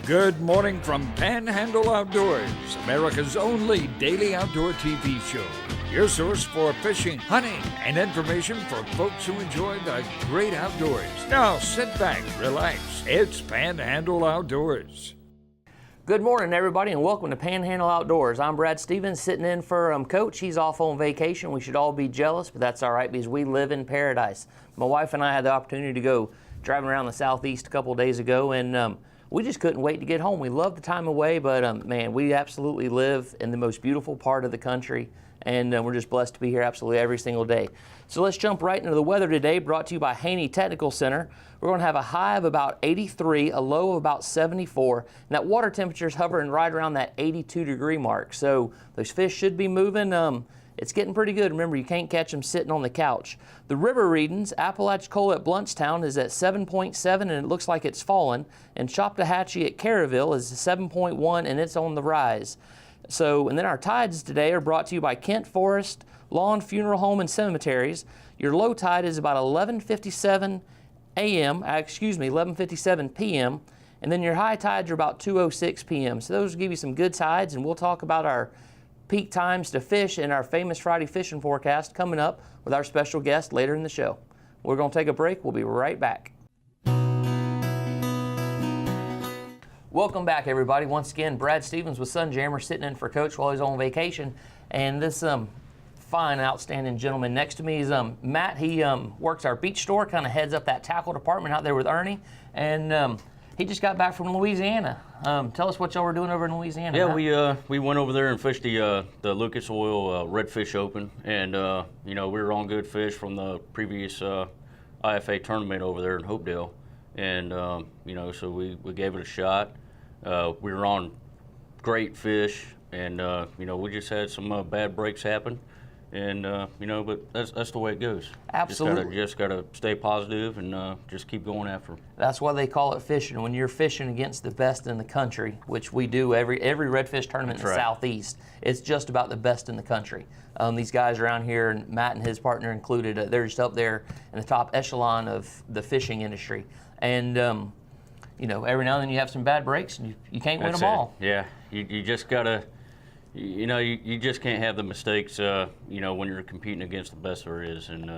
Good morning from Panhandle Outdoors, America's only daily outdoor TV show. Your source for fishing, hunting, and information for folks who enjoy the great outdoors. Now sit back, relax. It's Panhandle Outdoors. Good morning, everybody, and welcome to Panhandle Outdoors. I'm Brad Stevens, sitting in for Coach. He's off on vacation. We should all be jealous, but that's all right because we live in paradise. My wife and I had the opportunity to go driving around the southeast a couple of days ago, and we just couldn't wait to get home. We love the time away, but man, we absolutely live in the most beautiful part of the country, and we're just blessed to be here absolutely every single day. So let's jump right into the weather today, brought to you by Haney Technical Center. We're going to have a high of about 83, a low of about 74, and that water temperature is hovering right around that 82-degree mark. So those fish should be moving. It's getting pretty good. Remember, you can't catch them sitting on the couch. The river readings, Apalachicola at Bluntstown is at 7.7, and it looks like it's fallen. And Choptahatchee at Caryville is 7.1, and it's on the rise. So, and then our tides today are brought to you by Kent Forest, Lawn Funeral Home and Cemeteries. Your low tide is about 11:57 a.m., 11:57 p.m., and then your high tides are about 2:06 p.m. So those will give you some good tides, and we'll talk about our peak times to fish and our famous Friday fishing forecast coming up with our special guest later in the show. We're going to take a break. We'll be right back. Welcome back, everybody. Once again, Brad Stevens with Sunjammer sitting in for Coach while he's on vacation. And this fine, outstanding gentleman next to me is Matt. He works our beach store, kind of heads up that tackle department out there with Ernie. And he just got back from Louisiana. Tell us what y'all were doing over in Louisiana. Yeah, we went over there and fished the Lucas Oil Redfish Open, and we were on good fish from the previous IFA tournament over there in Hopedale, and so we gave it a shot. We were on great fish, and we just had some bad breaks happen. And but that's the way it goes. Absolutely. Just gotta stay positive and just keep going after them. That's why they call it fishing. When you're fishing against the best in the country, which we do every redfish tournament in the Southeast, it's just about the best in the country. These guys around here, and Matt and his partner included, they're just up there in the top echelon of the fishing industry. And every now and then you have some bad breaks, and you can't win them all. Yeah, you just gotta. You just can't have the mistakes, when you're competing against the best there is, and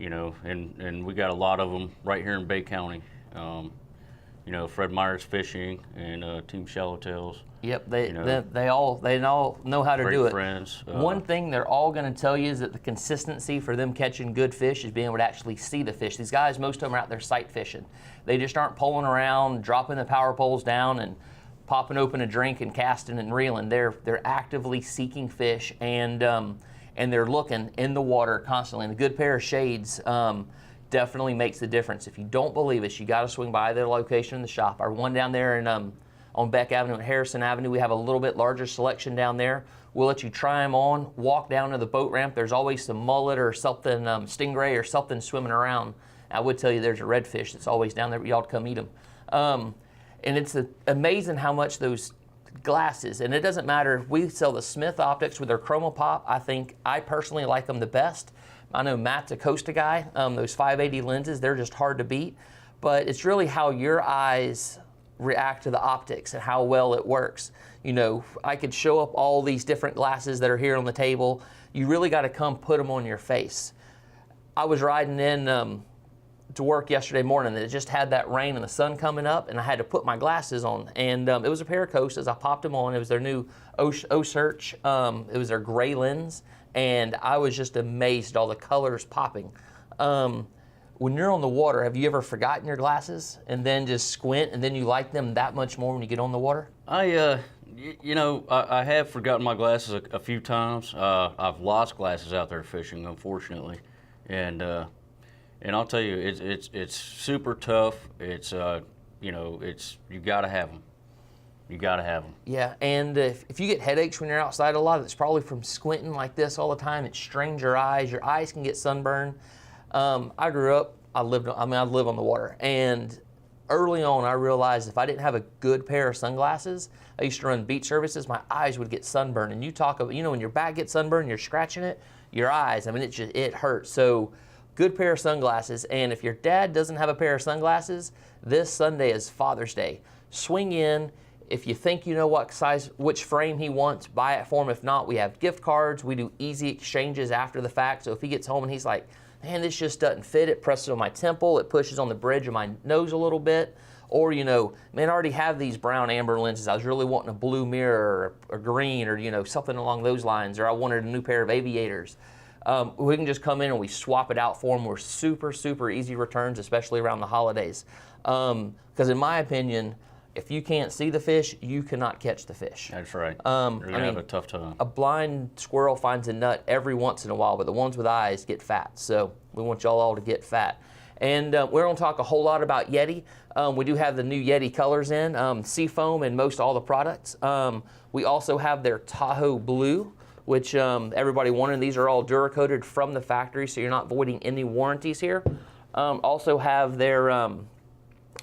and we got a lot of them right here in Bay County. Fred Myers Fishing and Team Shallowtails. Yep, they all know how to do it. Friends. One thing they're all going to tell you is that the consistency for them catching good fish is being able to actually see the fish. These guys, most of them are out there sight fishing. They just aren't pulling around, dropping the power poles down, and popping open a drink and casting and reeling. They're actively seeking fish, and they're looking in the water constantly. And a good pair of shades definitely makes the difference. If you don't believe us, you got to swing by their location in the shop. Our one down there in on Beck Avenue and Harrison Avenue, we have a little bit larger selection down there. We'll let you try them on, walk down to the boat ramp. There's always some mullet or something, stingray or something swimming around. I would tell you there's a redfish that's always down there, but y'all come eat them. And it's amazing how much those glasses, and it doesn't matter, we sell the Smith optics with their Chroma Pop. I personally like them the best. I know Matt's a Costa guy. Those 580 lenses, they're just hard to beat. But it's really how your eyes react to the optics and how well it works. I could show up all these different glasses that are here on the table. You really got to come put them on your face. I was riding in to work yesterday morning, and it just had that rain and the sun coming up, and I had to put my glasses on, and it was a pair of Costas. I popped them on. It was their new O-Search. It was their gray lens, and I was just amazed at all the colors popping. When you're on the water, have you ever forgotten your glasses and then just squint, and then you like them that much more when you get on the water? I have forgotten my glasses a few times. I've lost glasses out there fishing, unfortunately, and I'll tell you, it's super tough. It's you gotta have them. You gotta have them. Yeah, and if you get headaches when you're outside a lot, it's probably from squinting like this all the time. It strains your eyes. Your eyes can get sunburned. I grew up. I live on the water, and early on I realized if I didn't have a good pair of sunglasses, I used to run beach services. My eyes would get sunburned, and you talk about when your back gets sunburned, you're scratching it. Your eyes, it hurts. So good pair of sunglasses. And if your dad doesn't have a pair of sunglasses, this Sunday is Father's Day. swing in. If you think you know what size, which frame he wants, buy it for him. If not, we have gift cards. We do easy exchanges after the fact. So if he gets home and he's like, man, this just doesn't fit, it presses on my temple, it pushes on the bridge of my nose a little bit, or, you know, man, I already have these brown amber lenses, I was really wanting a blue mirror or green, or, you know, something along those lines, or I wanted a new pair of aviators. We can just come in and we swap it out for them. We're super, super easy returns, especially around the holidays. Because in my opinion, if you can't see the fish, you cannot catch the fish. That's right. You're going to have a tough time. A blind squirrel finds a nut every once in a while, but the ones with eyes get fat. So we want y'all all to get fat. And we're going to talk a whole lot about Yeti. We do have the new Yeti colors in, Seafoam in most all the products. We also have their Tahoe Blue, which everybody wanted. These are all Duracoated from the factory, so you're not voiding any warranties here. Also have their, I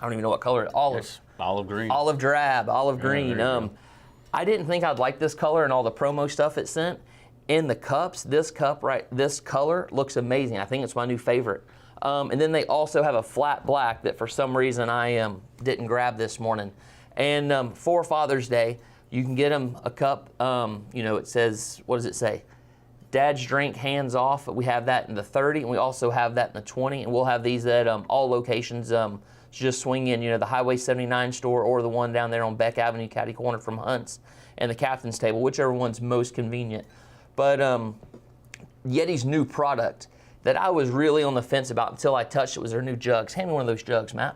don't even know what color, olive. Yes. Olive green. Olive drab, olive green. I didn't think I'd like this color and all the promo stuff it sent. In the cups, this color looks amazing. I think it's my new favorite. And then they also have a flat black that for some reason I didn't grab this morning. And for Father's Day, you can get them a cup. You know, it says, what does it say? Dad's drink, hands off. We have that in the 30, and we also have that in the 20, and we'll have these at all locations. Just swing in, you know, the Highway 79 store or the one down there on Beck Avenue, catty corner from Hunt's, and the Captain's Table, whichever one's most convenient. But Yeti's new product that I was really on the fence about until I touched it was their new jugs. Hand me one of those jugs, Matt.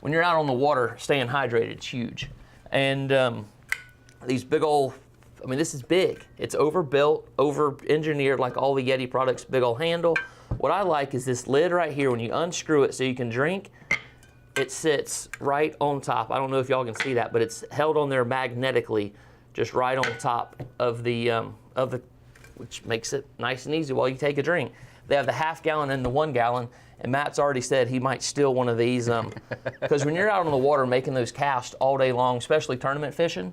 When you're out on the water, staying hydrated, it's huge. And these big old, I mean, this is big. It's overbuilt, over-engineered like all the Yeti products, big old handle. What I like is this lid right here. When you unscrew it so you can drink, it sits right on top. I don't know if y'all can see that, but it's held on there magnetically, just right on top of the, which makes it nice and easy while you take a drink. They have the half gallon and the 1 gallon, and Matt's already said he might steal one of these, because when you're out on the water making those casts all day long, especially tournament fishing,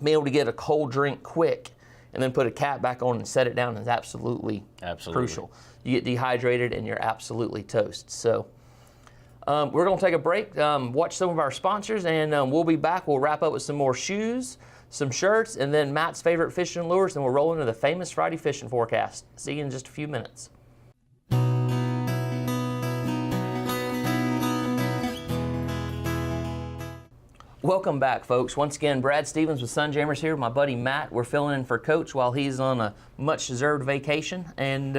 being able to get a cold drink quick and then put a cap back on and set it down is absolutely crucial. You get dehydrated and you're absolutely toast. So we're going to take a break, watch some of our sponsors, and we'll be back. We'll wrap up with some more shoes, some shirts, and then Matt's favorite fishing lures, and we'll roll into the famous Friday fishing forecast. See you in just a few minutes. Welcome back, folks. Once again, Brad Stevens with Sunjammers here with my buddy Matt. We're filling in for Coach while he's on a much-deserved vacation, and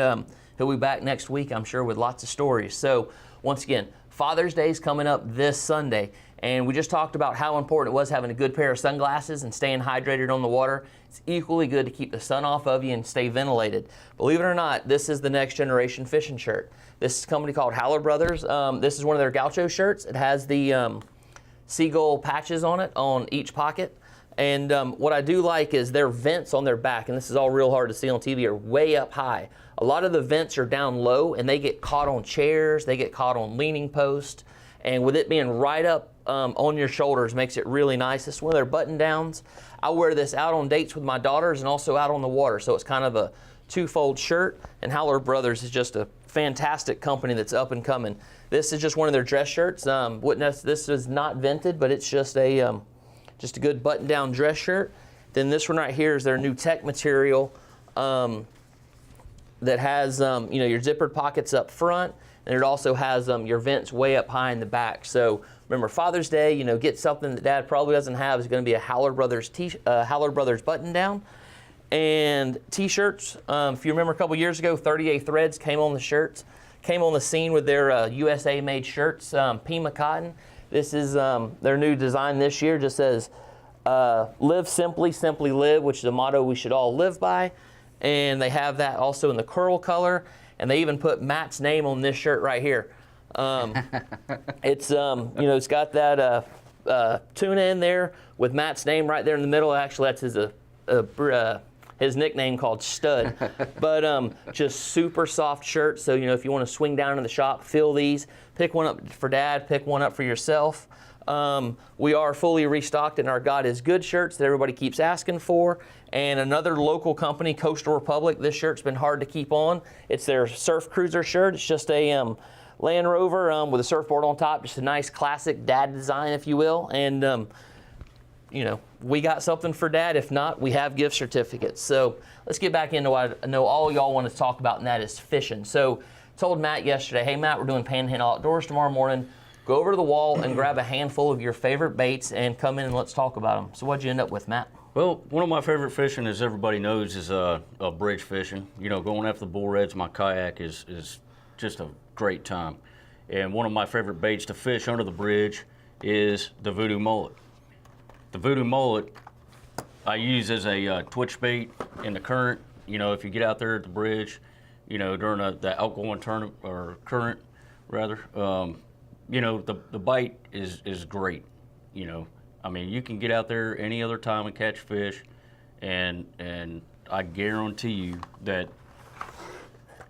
he'll be back next week, I'm sure, with lots of stories. So, once again, Father's Day is coming up this Sunday, and we just talked about how important it was having a good pair of sunglasses and staying hydrated on the water. It's equally good to keep the sun off of you and stay ventilated. Believe it or not, this is the next generation fishing shirt. This is a company called Howler Brothers. This is one of their gaucho shirts. It has the seagull patches on it on each pocket. And what I do like is their vents on their back, and this is all real hard to see on TV, are way up high. A lot of the vents are down low, and they get caught on chairs, they get caught on leaning posts, and with it being right up on your shoulders makes it really nice. This is one of their button downs. I wear this out on dates with my daughters and also out on the water, so it's kind of a two-fold shirt, and Brothers is just a fantastic company that's up and coming. This is just one of their dress shirts. This is not vented, but it's just a good button-down dress shirt. Then this one right here is their new tech material that has your zippered pockets up front, and it also has your vents way up high in the back. So remember, Father's Day, get something that Dad probably doesn't have. Is going to be a Howler Brothers button-down. And t-shirts, if you remember a couple years ago, 38 Threads came on the scene with their USA-made shirts, Pima Cotton. This is their new design this year, just says, live simply, simply live, which is a motto we should all live by. And they have that also in the coral color, and they even put Matt's name on this shirt right here. It's it's got that tuna in there with Matt's name right there in the middle. Actually, that's his nickname called Stud. But just super soft shirt. So, if you want to swing down to the shop, fill these. Pick one up for Dad, pick one up for yourself. We are fully restocked in our God is Good shirts that everybody keeps asking for. And another local company, Coastal Republic, this shirt's been hard to keep on. It's their Surf Cruiser shirt. It's just a Land Rover with a surfboard on top, just a nice classic dad design, if you will. And you know, we got something for Dad. If not, we have gift certificates. So let's get back into what I know all y'all want to talk about, and that is fishing. So told Matt yesterday, hey Matt, we're doing Panhandle Outdoors tomorrow morning. Go over to the wall and grab a handful of your favorite baits and come in and let's talk about them. So what'd you end up with, Matt? Well, one of my favorite fishing, as everybody knows, is bridge fishing. You know, going after the bull reds, my kayak is just a great time. And one of my favorite baits to fish under the bridge is the voodoo mullet. The voodoo mullet I use as a twitch bait in the current. You know, if you get out there at the bridge, you know, during the outgoing current, rather, you know, the bite is great. You know, I mean, you can get out there any other time and catch fish, and I guarantee you that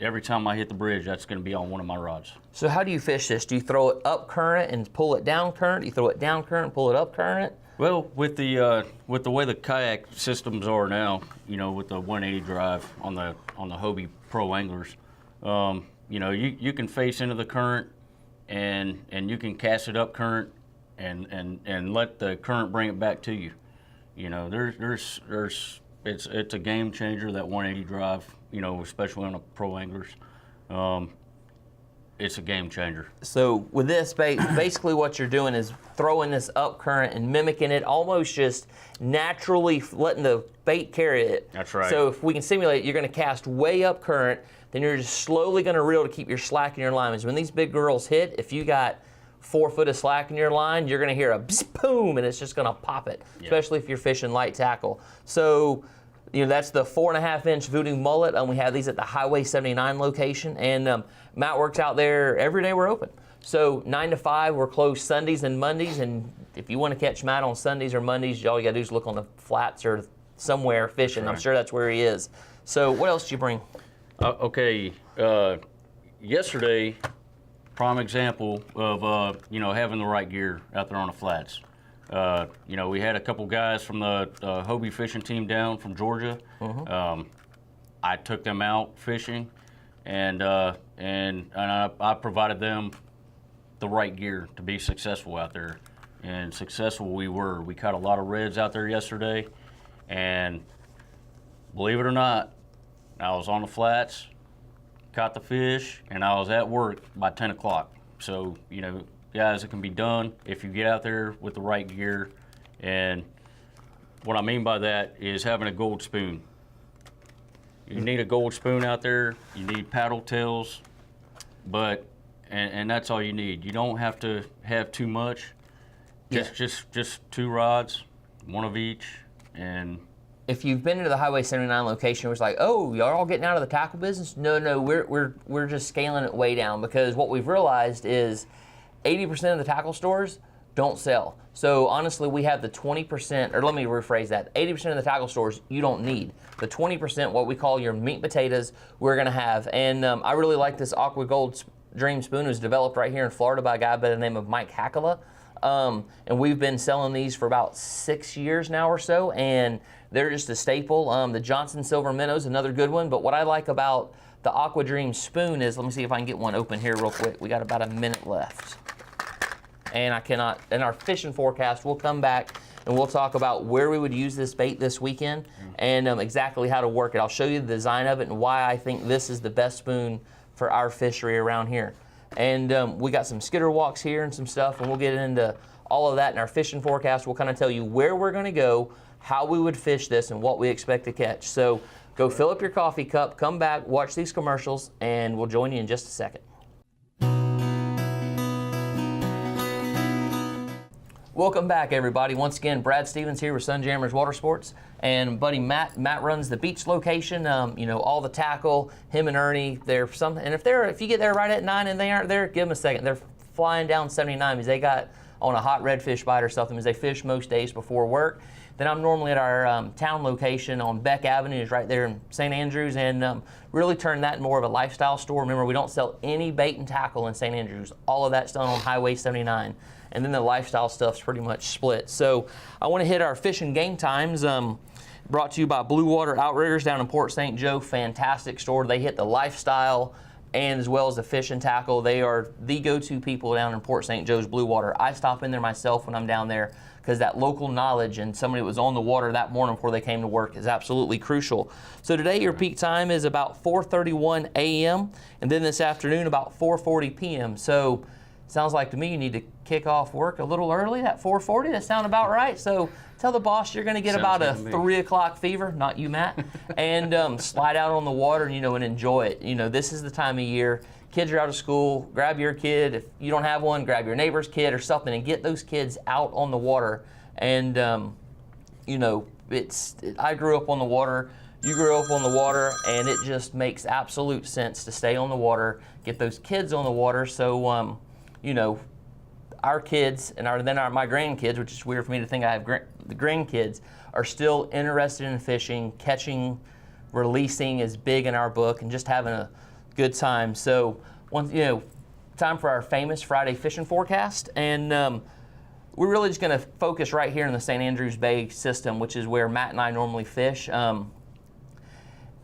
every time I hit the bridge, that's going to be on one of my rods. So how do you fish this? Do you throw it up current and pull it down current? Do you throw it down current and pull it up current? Well, with the way the kayak systems are now, you know, with the 180 drive on the Hobie Pro Anglers, you know, you can face into the current and you can cast it up current and let the current bring it back to you. You know, it's a game changer, that 180 drive. You know, especially on the Pro Anglers. It's a game changer. So with this bait, basically what you're doing is throwing this up current and mimicking it, almost just naturally letting the bait carry it. That's right. So if we can simulate it, you're going to cast way up current, then you're just slowly going to reel to keep your slack in your line. Because when these big girls hit, if you got 4 foot of slack in your line, you're going to hear a boom, and it's just going to pop it, especially if you're fishing light tackle. So, you know, that's the 4.5-inch voodoo mullet, and we have these at the Highway 79 location. And Matt works out there every day we're open. So 9 to 5, we're closed Sundays and Mondays. And if you want to catch Matt on Sundays or Mondays, all you got to do is look on the flats or somewhere fishing. Right. I'm sure that's where he is. So what else did you bring? Okay, yesterday, prime example of you know, having the right gear out there on the flats. You know, we had a couple guys from the Hobie fishing team down from Georgia. I took them out fishing, and I provided them the right gear to be successful out there. And successful we were. We caught a lot of reds out there yesterday, and believe it or not, I was on the flats, caught the fish, and I was at work by 10 o'clock. So, you know, guys, it can be done if you get out there with the right gear. And what I mean by that is having a gold spoon. You need a gold spoon out there. You need paddle tails, and that's all you need. You don't have to have too much. Just 2 rods, 1 of each. And if you've been to the Highway 79 location, it was like, oh, y'all all getting out of the tackle business? No, we're just scaling it way down, because what we've realized is 80% of the tackle stores don't sell. So honestly, we have the 20%, or let me rephrase that, 80% of the tackle stores you don't need. The 20%, what we call your meat potatoes, we're gonna have. And I really like this Aqua Gold Dream Spoon. It was developed right here in Florida by a guy by the name of Mike Hackala. And we've been selling these for about 6 years now or so, and they're just a staple. The Johnson Silver Minnow is another good one, but what I like about the Aqua Dream Spoon is, let me see if I can get one open here real quick. We got about a minute left. And I cannot, in our fishing forecast, we'll come back and we'll talk about where we would use this bait this weekend and exactly how to work it. I'll show you the design of it and why I think this is the best spoon for our fishery around here. And we got some skitter walks here and some stuff, and we'll get into all of that in our fishing forecast. We'll kind of tell you where we're going to go, how we would fish this, and what we expect to catch. So go fill up your coffee cup, come back, watch these commercials, and we'll join you in just a second. Welcome back, everybody. Once again, Brad Stevens here with Sunjammers Water Sports, and buddy Matt. Matt runs the beach location. You know, all the tackle. Him and Ernie. And if you get there right at 9 and they aren't there, give them a second. They're flying down 79 because they got on a hot redfish bite or something. Because they fish most days before work. Then I'm normally at our town location on Beck Avenue, is right there in St. Andrews, and really turned that more of a lifestyle store. Remember, we don't sell any bait and tackle in St. Andrews. All of that's done on Highway 79. And then the lifestyle stuff's pretty much split. So I want to hit our fishing game times. Brought to you by Blue Water Outriggers down in Port St. Joe. Fantastic store. They hit the lifestyle and as well as the fishing tackle. They are the go-to people down in Port St. Joe's Blue Water. I stop in there myself when I'm down there because that local knowledge and somebody that was on the water that morning before they came to work is absolutely crucial. So today your peak time is about 4:31 a.m. and then this afternoon about 4:40 p.m. So sounds like to me you need to kick off work a little early at 4:40. That sound about right? So tell the boss you're going to get about a 3 o'clock fever, not you, Matt, and slide out on the water and, and enjoy it. This is the time of year. Kids are out of school. Grab your kid. If you don't have one, grab your neighbor's kid or something and get those kids out on the water. And, I grew up on the water. You grew up on the water, and it just makes absolute sense to stay on the water, get those kids on the water. So, our kids and my grandkids, which is weird for me to think I have the grandkids, are still interested in fishing. Catching, releasing is big in our book, and just having a good time. So, time for our famous Friday fishing forecast, and we're really just going to focus right here in the St. Andrews Bay system, which is where Matt and I normally fish.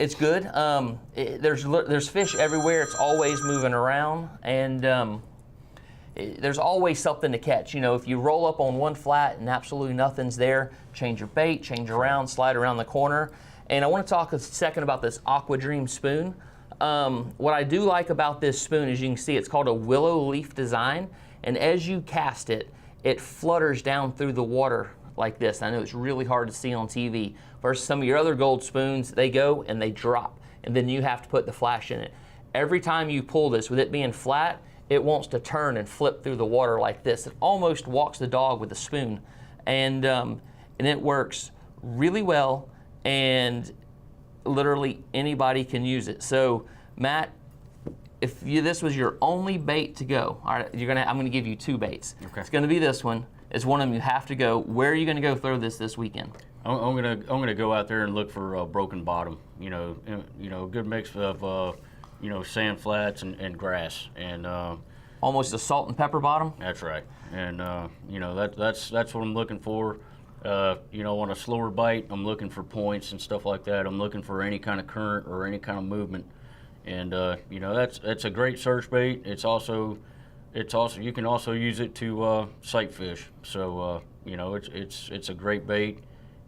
It's good. There's fish everywhere. It's always moving around, and there's always something to catch. If you roll up on one flat and absolutely nothing's there, change your bait, change around, slide around the corner. And I want to talk a second about this Aqua Dream spoon. What I do like about this spoon is you can see it's called a willow leaf design. And as you cast it, it flutters down through the water like this. I know it's really hard to see on TV. Versus some of your other gold spoons, they go and they drop. And then you have to put the flash in it. Every time you pull this, with it being flat, it wants to turn and flip through the water like this. It almost walks the dog with a spoon. And it works really well, and literally anybody can use it. So, Matt, if this was your only bait to go, all right, I'm gonna give you two baits. Okay. It's gonna be this one. It's one of them you have to go. Where are you gonna go throw this weekend? I'm gonna go out there and look for a broken bottom. A good mix of sand flats and grass, and almost a salt and pepper bottom. That's right, and that's what I'm looking for. On a slower bite, I'm looking for points and stuff like that. I'm looking for any kind of current or any kind of movement, and that's a great search bait. It's also you can also use it to sight fish. So it's a great bait,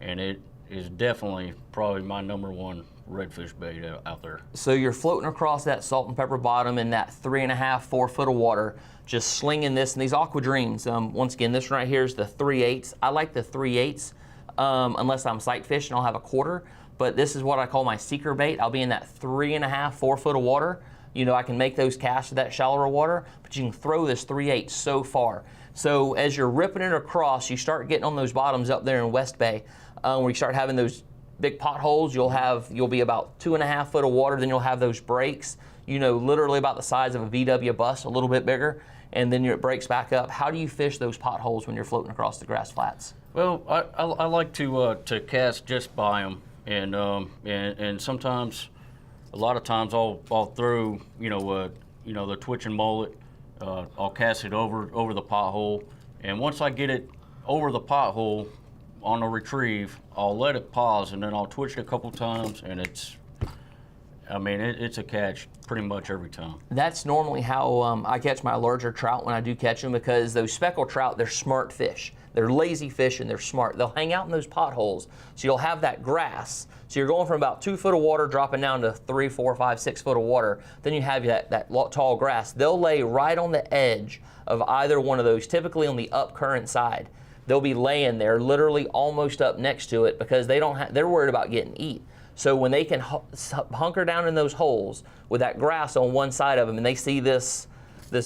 and it is definitely probably my number one redfish bait out there. So you're floating across that salt and pepper bottom in that 3.5, 4 foot of water, just slinging this and these Aqua Dreams. Once again, this one right here is the 3/8. I like the 3/8 unless I'm sight fishing, I'll have a quarter. But this is what I call my seeker bait. I'll be in that 3.5, 4 foot of water. I can make those casts to that shallower water, but you can throw this 3/8 so far. So as you're ripping it across, you start getting on those bottoms up there in West Bay, where you start having those big potholes. You'll be about 2.5 foot of water. Then you'll have those breaks, literally about the size of a VW bus, a little bit bigger, and then it breaks back up. How do you fish those potholes when you're floating across the grass flats? Well, I like to cast just by them, and sometimes, a lot of times I'll throw the twitching mullet. I'll cast it over the pothole, and once I get it over the pothole on a retrieve, I'll let it pause, and then I'll twitch it a couple times, and it's a catch pretty much every time. That's normally how I catch my larger trout when I do catch them, because those speckled trout, they're smart fish. They're lazy fish and they're smart. They'll hang out in those potholes, so you'll have that grass. So you're going from about 2 foot of water dropping down to 3, 4, 5, 6 foot of water. Then you have that tall grass. They'll lay right on the edge of either one of those, typically on the up current side. They'll be laying there literally almost up next to it because they're worried about getting eat. So when they can hunker down in those holes with that grass on one side of them, and they see this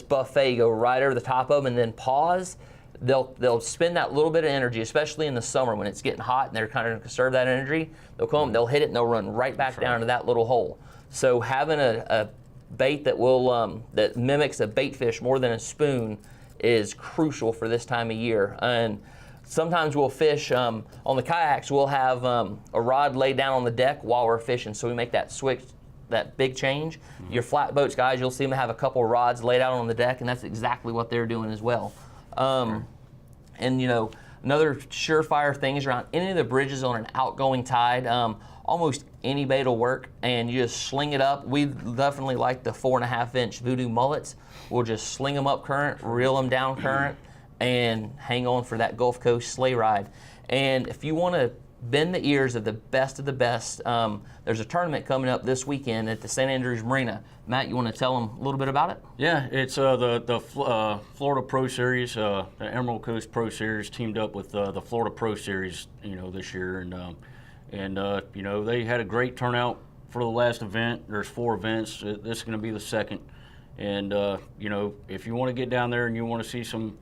buffet go right over the top of them and then pause, they'll spend that little bit of energy, especially in the summer when it's getting hot and they're kind of going to conserve that energy. They'll come, they'll hit it, and they'll run right back down to that little hole. So having a bait that mimics a bait fish more than a spoon is crucial for this time of year. And sometimes we'll fish on the kayaks. We'll have a rod laid down on the deck while we're fishing, so we make that switch, that big change. Mm-hmm. Your flatboats guys, you'll see them have a couple of rods laid out on the deck, and that's exactly what they're doing as well. And another surefire thing is around any of the bridges on an outgoing tide. almost any bait will work, and you just sling it up. We definitely like the 4.5-inch Voodoo mullets. We'll just sling them up current, reel them down current, and hang on for that Gulf Coast sleigh ride. And if you want to bend the ears of the best, there's a tournament coming up this weekend at the St. Andrews Marina. Matt, you want to tell them a little bit about it? Yeah, it's the Florida Pro Series, the Emerald Coast Pro Series teamed up with the Florida Pro Series, this year, and they had a great turnout for the last event. There's 4 events. This is going to be the second, and if you want to get down there and you want to see some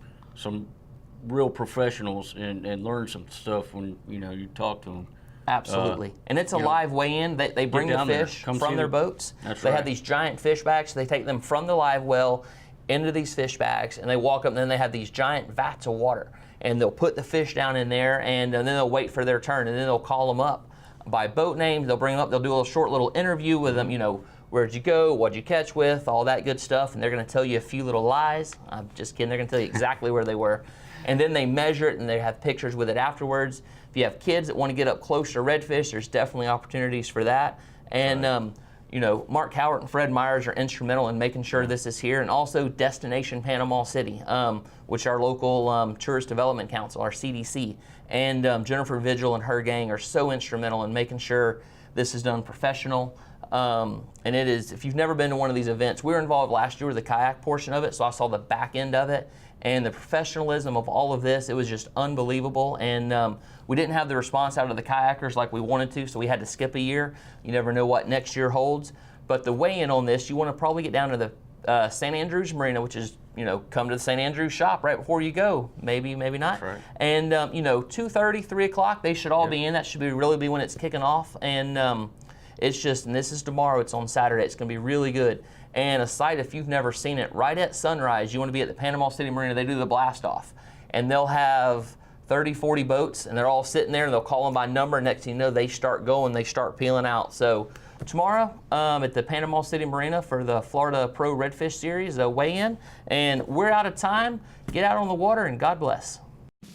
real professionals and learn some stuff when you talk to them. Absolutely. And it's a live weigh-in. They bring the fish from their boats. They have these giant fish bags. They take them from the live well into these fish bags, and they walk up, and then they have these giant vats of water. And they'll put the fish down in there, and then they'll wait for their turn, and then they'll call them up by boat names. They'll bring them up. They'll do a short little interview with them, where'd you go, what'd you catch with, all that good stuff. And they're going to tell you a few little lies. I'm just kidding. They're going to tell you exactly where they were. And then they measure it, and they have pictures with it afterwards. If you have kids that want to get up close to redfish, there's definitely opportunities for that. And Mark Howard and Fred Myers are instrumental in making sure this is here, and also Destination Panama City, which our local Tourist Development Council, our CDC, and Jennifer Vigil and her gang are so instrumental in making sure this is done professional. And it is, if you've never been to one of these events, we were involved last year with the kayak portion of it, so I saw the back end of it. And the professionalism of all of this, it was just unbelievable. And we didn't have the response out of the kayakers like we wanted to, so we had to skip a year. You never know what next year holds. But the weigh-in on this, you want to probably get down to the St. Andrews Marina, which is, come to the St. Andrews shop right before you go. Maybe, maybe not. That's right. And, 2:30, 3 o'clock, they should all be in. That should really be when it's kicking off. And it's just, and this is tomorrow, it's on Saturday. It's going to be really good. And a sight, if you've never seen it, right at sunrise, you want to be at the Panama City Marina. They do the blast off, and they'll have 30, 40 boats, and they're all sitting there, and they'll call them by number. Next thing you know, they start going, they start peeling out. So tomorrow at the Panama City Marina for the Florida Pro Redfish Series, a weigh-in, and we're out of time. Get out on the water, and God bless.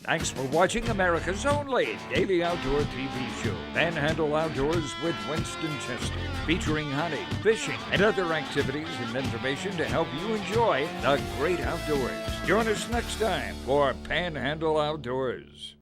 Thanks for watching America's only daily outdoor TV show, Panhandle Outdoors with Winston Chester, featuring hunting, fishing, and other activities and information to help you enjoy the great outdoors. Join us next time for Panhandle Outdoors.